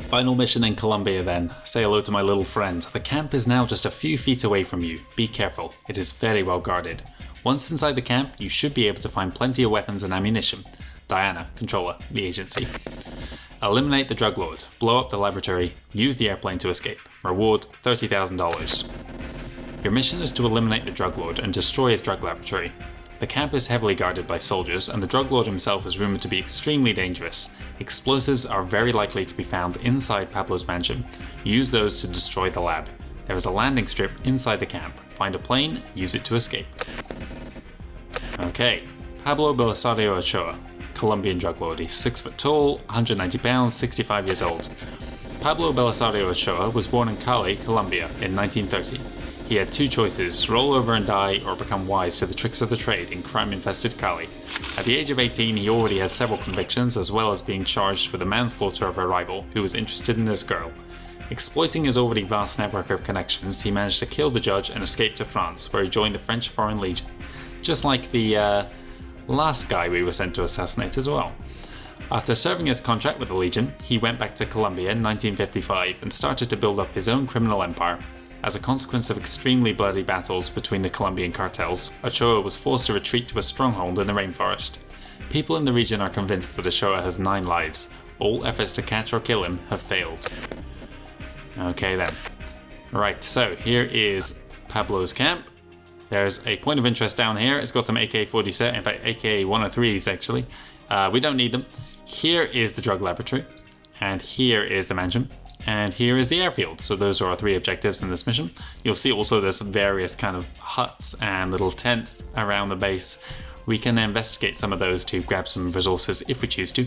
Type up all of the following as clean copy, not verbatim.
Final mission in Colombia then. Say hello to my little friend. The camp is now just a few feet away from you. Be careful, it is very well guarded. Once inside the camp, you should be able to find plenty of weapons and ammunition. Diana, controller, the agency. Eliminate the drug lord, blow up the laboratory, use the airplane to escape. Reward $30,000. Your mission is to eliminate the drug lord and destroy his drug laboratory. The camp is heavily guarded by soldiers, and the drug lord himself is rumoured to be extremely dangerous. Explosives are very likely to be found inside Pablo's mansion. Use those to destroy the lab. There is a landing strip inside the camp. Find a plane, use it to escape. Okay, Pablo Belisario Ochoa, Colombian drug lord. He's 6 foot tall, 190 pounds, 65 years old. Pablo Belisario Ochoa was born in Cali, Colombia in 1930. He had two choices, roll over and die or become wise to the tricks of the trade in crime-infested Cali. At the age of 18, he already has several convictions, as well as being charged with the manslaughter of a rival who was interested in his girl. Exploiting his already vast network of connections, he managed to kill the judge and escape to France, where he joined the French Foreign Legion. Just like the last guy we were sent to assassinate as well. After serving his contract with the Legion, he went back to Colombia in 1955 and started to build up his own criminal empire. As a consequence of extremely bloody battles between the Colombian cartels, Ochoa was forced to retreat to a stronghold in the rainforest. People in the region are convinced that Ochoa has 9 lives. All efforts to catch or kill him have failed. Okay then. Right, so here is Pablo's camp. There's a point of interest down here. It's got some AK-47, in fact AK-103s actually. We don't need them. Here is the drug laboratory, and here is the mansion. And here is the airfield. So those are our 3 objectives in this mission. You'll see also there's various kind of huts and little tents around the base. We can investigate some of those to grab some resources if we choose to.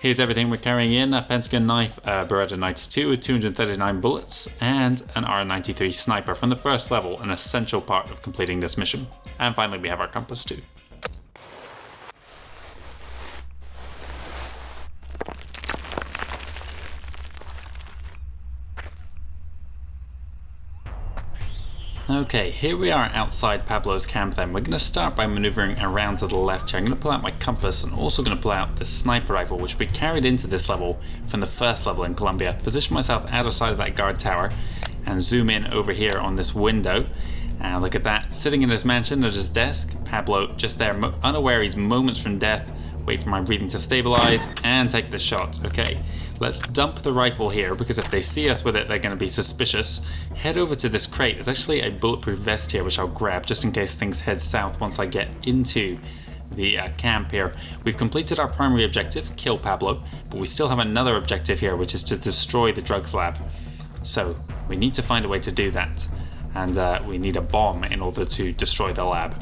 Here's everything we're carrying in: a Pentagon knife, a Beretta 92 with 239 bullets, and an R93 sniper from the first level, an essential part of completing this mission. And finally we have our compass too. Okay, here we are outside Pablo's camp then. We're going to start by maneuvering around to the left here. I'm going to pull out my compass and also going to pull out the sniper rifle, which we carried into this level from the first level in Colombia. Position myself outside of that guard tower and zoom in over here on this window. And look at that, sitting in his mansion at his desk, Pablo just there, unaware he's moments from death. Wait for my breathing to stabilize and take the shot. Okay, let's dump the rifle here because if they see us with it, they're going to be suspicious. Head over to this crate. There's actually a bulletproof vest here, which I'll grab just in case things head south once I get into the camp here. We've completed our primary objective, kill Pablo, but we still have another objective here, which is to destroy the drugs lab. So we need to find a way to do that. And we need a bomb in order to destroy the lab.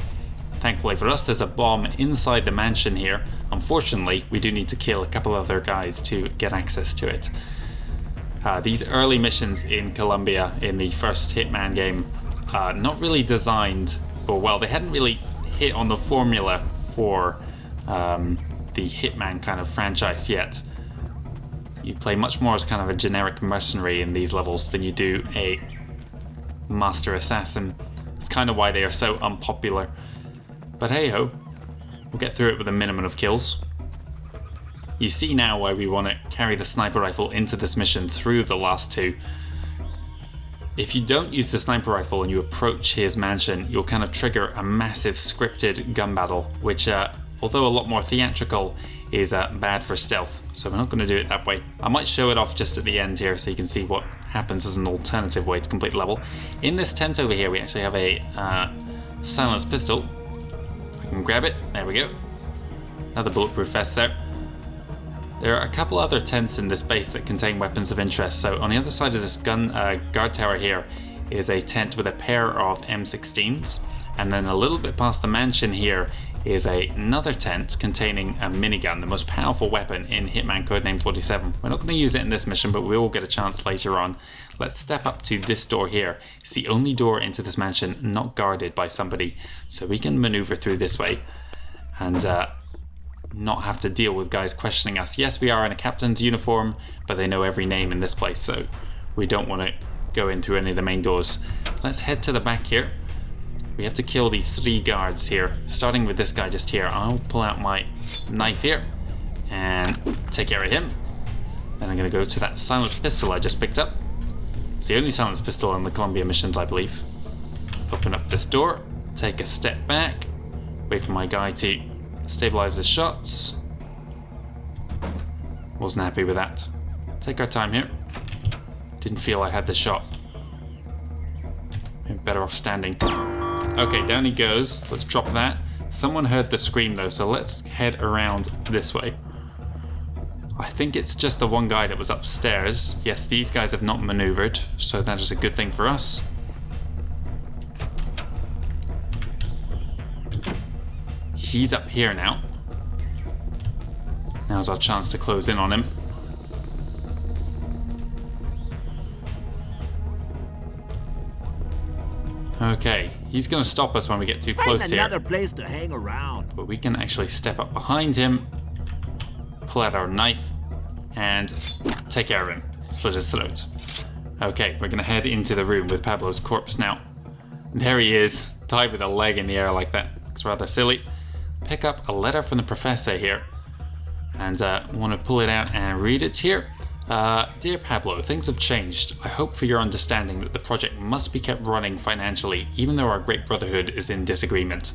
Thankfully for us, there's a bomb inside the mansion here. Unfortunately, we do need to kill a couple other guys to get access to it. These early missions in Colombia in the first Hitman game, not really designed, or well, they hadn't really hit on the formula for the Hitman kind of franchise yet. You play much more as kind of a generic mercenary in these levels than you do a master assassin. It's kind of why they are so unpopular. But hey ho, we'll get through it with a minimum of kills. You see now why we want to carry the sniper rifle into this mission through the last 2. If you don't use the sniper rifle and you approach his mansion, you'll kind of trigger a massive scripted gun battle, which although a lot more theatrical, is bad for stealth. So we're not going to do it that way. I might show it off just at the end here so you can see what happens as an alternative way to complete the level. In this tent over here we actually have a silenced pistol. I can grab it, there we go. Another bulletproof vest there. There are a couple other tents in this base that contain weapons of interest. So on the other side of this guard tower here is a tent with a pair of M16s. And then a little bit past the mansion here is another tent containing a minigun, the most powerful weapon in Hitman Codename 47. We're not going to use it in this mission, but we will get a chance later on. Let's step up to this door here. It's the only door into this mansion not guarded by somebody, so we can maneuver through this way and not have to deal with guys questioning us. Yes, we are in a captain's uniform, but they know every name in this place, so we don't want to go in through any of the main doors. Let's head to the back here. We have to kill these 3 guards here, starting with this guy just here. I'll pull out my knife here and take care of him. Then I'm going to go to that silenced pistol I just picked up. It's the only silenced pistol in the Colombia missions, I believe. Open up this door, take a step back, wait for my guy to stabilize his shots. Wasn't happy with that. Take our time here. Didn't feel I had the shot. Maybe better off standing. Okay, down he goes. Let's drop that. Someone heard the scream though, so let's head around this way. I think it's just the one guy that was upstairs. Yes, these guys have not maneuvered, so that is a good thing for us. He's up here now. Now's our chance to close in on him. Okay, he's going to stop us when we get too close here. Another place to hang around. But we can actually step up behind him, pull out our knife, and take care of him. Slit his throat. Okay, we're going to head into the room with Pablo's corpse now. There he is, tied with a leg in the air like that. Looks rather silly. Pick up a letter from the professor here. And want to pull it out and read it here. Dear Pablo, things have changed. I hope for your understanding that the project must be kept running financially, even though our great brotherhood is in disagreement.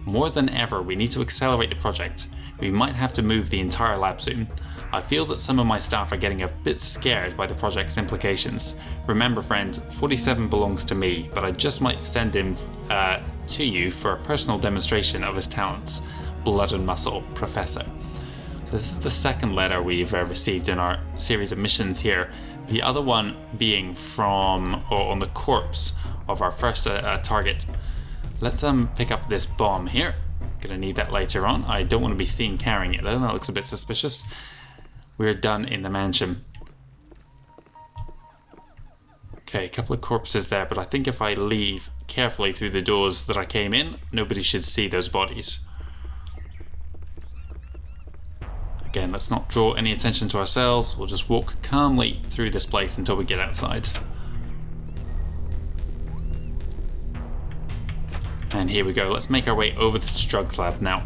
More than ever, we need to accelerate the project. We might have to move the entire lab soon. I feel that some of my staff are getting a bit scared by the project's implications. Remember friend, 47 belongs to me, but I just might send him to you for a personal demonstration of his talents. Blood and Muscle, Professor. So this is the second letter we've received in our series of missions here. The other one being from, or on the corpse of our first target. Let's pick up this bomb here. Gonna need that later on. I don't want to be seen carrying it though, that looks a bit suspicious. We're done in the mansion. Okay, a couple of corpses there, but I think if I leave carefully through the doors that I came in, nobody should see those bodies. Again, let's not draw any attention to ourselves. We'll just walk calmly through this place until we get outside. And here we go. Let's make our way over to the drugs lab now.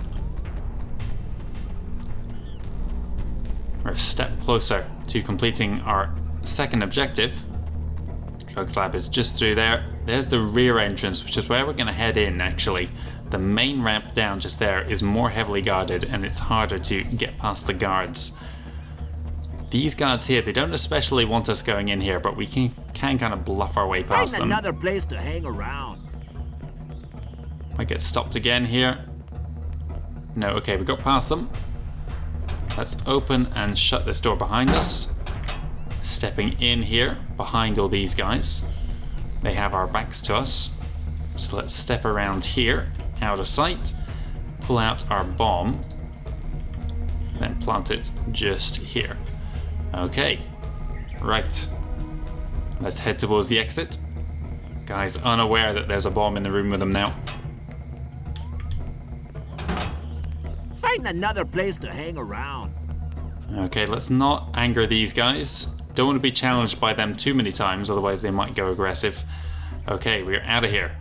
We're a step closer to completing our second objective. Drugs lab is just through there. There's the rear entrance, which is where we're going to head in actually. The main ramp down just there is more heavily guarded and it's harder to get past the guards. These guards here, they don't especially want us going in here, but we can kind of bluff our way past them. Another place to hang around. Might get stopped again here. No, okay, we got past them. Let's open and shut this door behind us. Stepping in here behind all these guys. They have our backs to us. So let's step around here, out of sight, pull out our bomb, then plant it just here. Okay, right. Let's head towards the exit. Guy's unaware that there's a bomb in the room with him now. Find another place to hang around. Okay, let's not anger these guys. Don't want to be challenged by them too many times, otherwise they might go aggressive. Okay, we're out of here.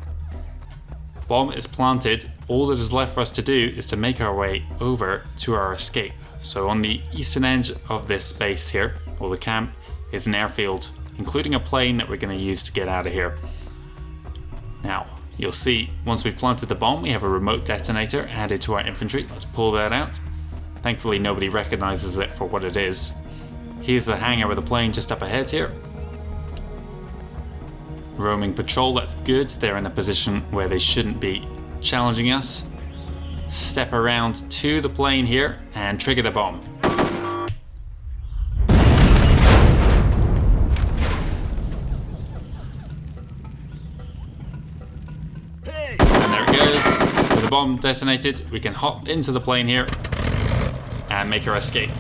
Bomb is planted. All that is left for us to do is to make our way over to our escape. So on the eastern edge of this space here, or the camp, is an airfield, including a plane that we're going to use to get out of here. Now, you'll see once we've planted the bomb, we have a remote detonator added to our infantry. Let's pull that out. Thankfully, nobody recognizes it for what it is. Here's the hangar with the plane just up ahead here. Roaming patrol, that's good. They're in a position where they shouldn't be challenging us. Step around to the plane here and trigger the bomb. Hey! And there it goes. With the bomb detonated, we can hop into the plane here and make our escape.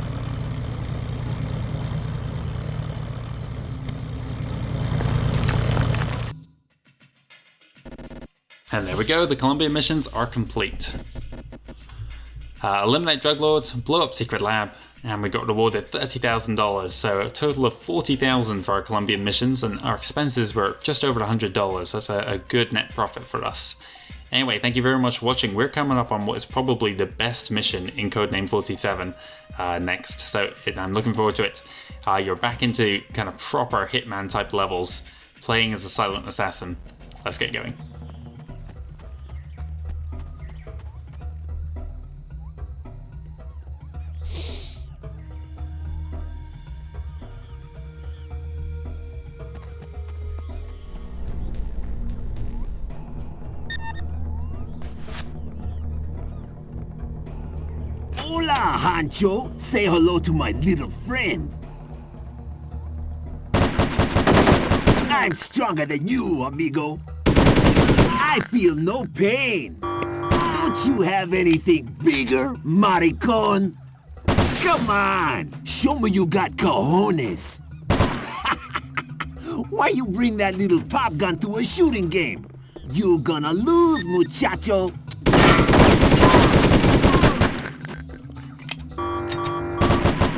And there we go, the Colombia missions are complete. Eliminate drug lords, blow up secret lab, and we got rewarded $30,000, so a total of $40,000 for our Colombian missions, and our expenses were just over $100. That's a good net profit for us. Anyway, thank you very much for watching. We're coming up on what is probably the best mission in Codename 47 next, so I'm looking forward to it. You're back into kind of proper Hitman type levels, playing as a silent assassin. Let's get going. Hola, Hancho. Say hello to my little friend. I'm stronger than you, amigo. I feel no pain. Don't you have anything bigger, maricon? Come on, show me you got cojones. Why you bring that little pop gun to a shooting game? You're gonna lose, muchacho.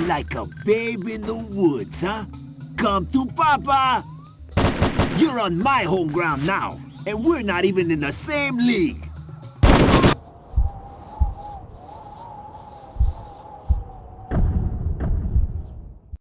Like a babe in the woods, huh? Come to Papa! You're on my home ground now, and we're not even in the same league.